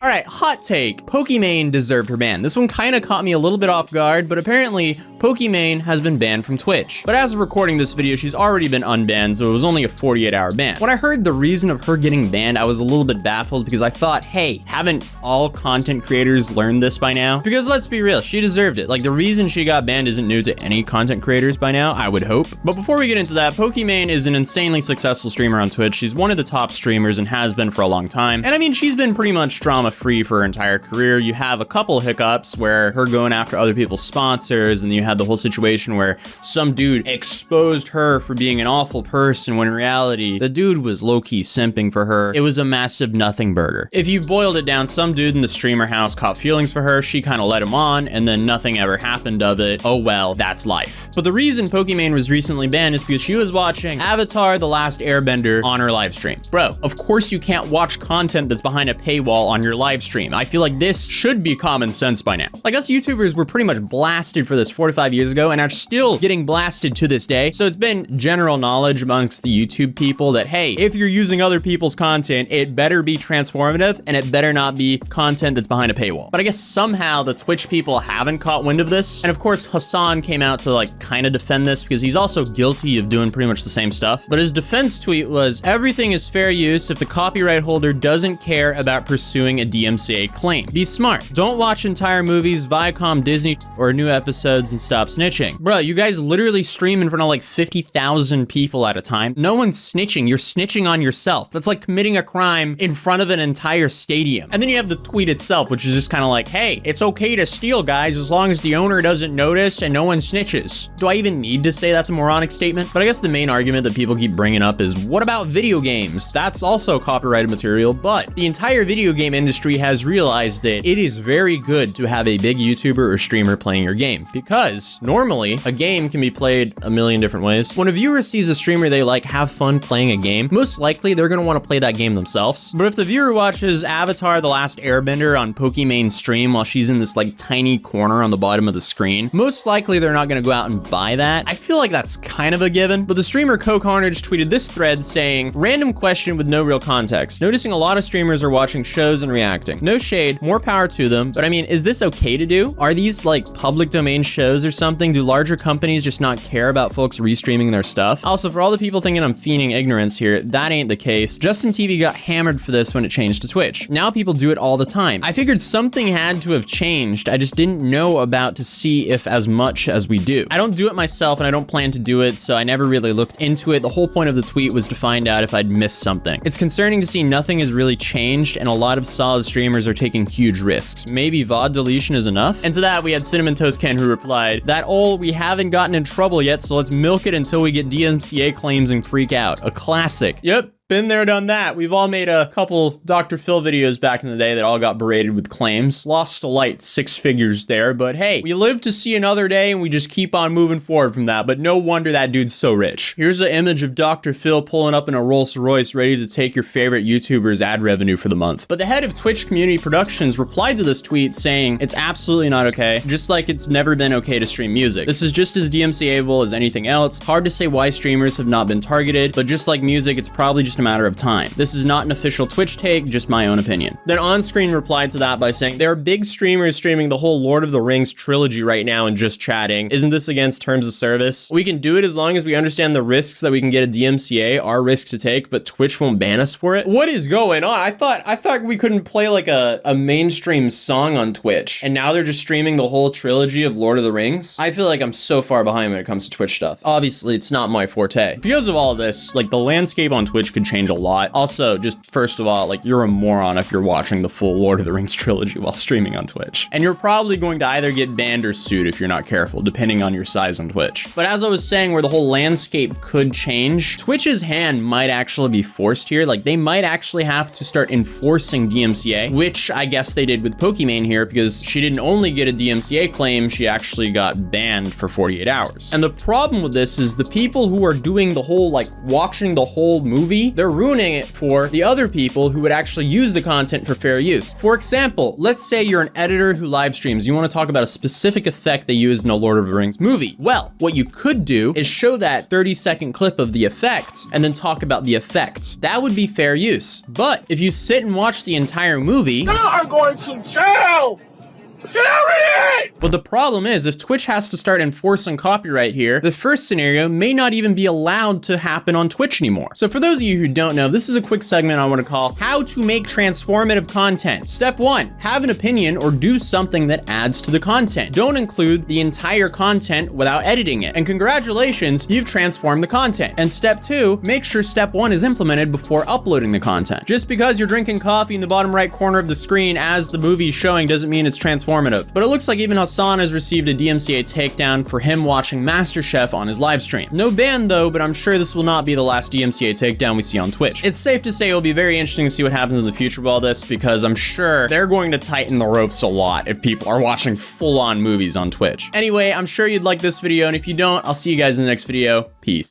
All right, hot take. Pokimane deserved her ban. This one kind of caught me a little bit off guard, but apparently Pokimane has been banned from Twitch. But as of recording this video, she's already been unbanned, so it was only a 48-hour ban. When I heard the reason of her getting banned, I was a little bit baffled because I thought, hey, haven't all content creators learned this by now? Because let's be real, she deserved it. Like, the reason she got banned isn't new to any content creators by now, I would hope. But before we get into that, Pokimane is an insanely successful streamer on Twitch. She's one of the top streamers and has been for a long time. And I mean, she's been pretty much drama-free for her entire career. You have a couple hiccups where her going after other people's sponsors, and then you had the whole situation where some dude exposed her for being an awful person when in reality, the dude was low-key simping for her. It was a massive nothing burger. If you boiled it down, some dude in the streamer house caught feelings for her, she kind of let him on, and then nothing ever happened of it. Oh well, that's life. But the reason Pokimane was recently banned is because she was watching Avatar: The Last Airbender on her live stream. Bro, of course you can't watch content that's behind a paywall on your live stream. I feel like this should be common sense by now. Like, us YouTubers were pretty much blasted for this 4 to 5 years ago and are still getting blasted to this day. So it's been general knowledge amongst the YouTube people that, hey, if you're using other people's content, it better be transformative and it better not be content that's behind a paywall. But I guess somehow the Twitch people haven't caught wind of this. And of course, Hassan came out to like kind of defend this because he's also guilty of doing pretty much the same stuff. But his defense tweet was, everything is fair use if the copyright holder doesn't care about pursuing a DMCA claim. Be smart. Don't watch entire movies, Viacom, Disney, or new episodes and stop snitching. Bro, you guys literally stream in front of like 50,000 people at a time. No one's snitching. You're snitching on yourself. That's like committing a crime in front of an entire stadium. And then you have the tweet itself, which is just kind of like, hey, it's okay to steal, guys, as long as the owner doesn't notice and no one snitches. Do I even need to say that's a moronic statement? But I guess the main argument that people keep bringing up is, what about video games? That's also copyrighted material, but the entire video game industry has realized that it is very good to have a big YouTuber or streamer playing your game, because normally a game can be played a million different ways. When a viewer sees a streamer they like have fun playing a game, most likely they're going to want to play that game themselves. But if the viewer watches Avatar: The Last Airbender on Pokimane's stream while she's in this like tiny corner on the bottom of the screen, most likely they're not going to go out and buy that. I feel like that's kind of a given. But the streamer CoCarnage tweeted this thread saying, random question with no real context. Noticing a lot of streamers are watching shows and reacting. No shade, more power to them, but I mean, is this okay to do? Are these like public domain shows or something? Do larger companies just not care about folks restreaming their stuff? Also, for all the people thinking I'm feigning ignorance here, that ain't the case. Justin TV got hammered for this when it changed to Twitch. Now people do it all the time. I figured something had to have changed. I just didn't know about to see if as much as we do. I don't do it myself and I don't plan to do it, so I never really looked into it. The whole point of the tweet was to find out if I'd missed something. It's concerning to see nothing has really changed and a lot of solid streamers are taking huge risks. Maybe VOD deletion is enough? And to that, we had Cinnamon Toast Ken who replied, we haven't gotten in trouble yet, so let's milk it until we get DMCA claims and freak out. A classic. Yep. Been there, done that. We've all made a couple Dr. Phil videos back in the day that all got berated with claims. Lost a light 6 figures there, but hey, we live to see another day and we just keep on moving forward from that. But no wonder that dude's so rich. Here's an image of Dr. Phil pulling up in a Rolls Royce ready to take your favorite YouTuber's ad revenue for the month. But the head of Twitch Community Productions replied to this tweet saying, it's absolutely not okay, just like it's never been okay to stream music. This is just as DMCA-able as anything else. Hard to say why streamers have not been targeted, but just like music, it's probably just a matter of time. This is not an official Twitch take, just my own opinion. Then On-Screen replied to that by saying, there are big streamers streaming the whole Lord of the Rings trilogy right now and just chatting. Isn't this against terms of service? We can do it as long as we understand the risks that we can get a DMCA, our risks to take, but Twitch won't ban us for it. What is going on? I thought we couldn't play like a mainstream song on Twitch, and now they're just streaming the whole trilogy of Lord of the Rings. I feel like I'm so far behind when it comes to Twitch stuff. Obviously, it's not my forte. Because of all of this, like, the landscape on Twitch could change a lot. Also, just first of all, like, you're a moron if you're watching the full Lord of the Rings trilogy while streaming on Twitch. And you're probably going to either get banned or sued if you're not careful, depending on your size on Twitch. But as I was saying, where the whole landscape could change, Twitch's hand might actually be forced here. Like, they might actually have to start enforcing DMCA, which I guess they did with Pokimane here, because she didn't only get a DMCA claim, she actually got banned for 48 hours. And the problem with this is the people who are doing the whole, like, watching the whole movie, they're ruining it for the other people who would actually use the content for fair use. For example, let's say you're an editor who live streams. You want to talk about a specific effect they used in a Lord of the Rings movie. Well, what you could do is show that 30-second clip of the effect and then talk about the effect. That would be fair use. But if you sit and watch the entire movie, you are going to jail! Period! But the problem is, if Twitch has to start enforcing copyright here, the first scenario may not even be allowed to happen on Twitch anymore. So for those of you who don't know, this is a quick segment I want to call How to Make Transformative Content. Step 1, have an opinion or do something that adds to the content. Don't include the entire content without editing it. And congratulations, you've transformed the content. And step 2, make sure step 1 is implemented before uploading the content. Just because you're drinking coffee in the bottom right corner of the screen as the movie is showing doesn't mean it's transformative. But it looks like even Hassan has received a DMCA takedown for him watching MasterChef on his live stream. No ban though, but I'm sure this will not be the last DMCA takedown we see on Twitch. It's safe to say it'll be very interesting to see what happens in the future with all this, because I'm sure they're going to tighten the ropes a lot if people are watching full-on movies on Twitch. Anyway, I'm sure you'd like this video, and if you don't, I'll see you guys in the next video. Peace.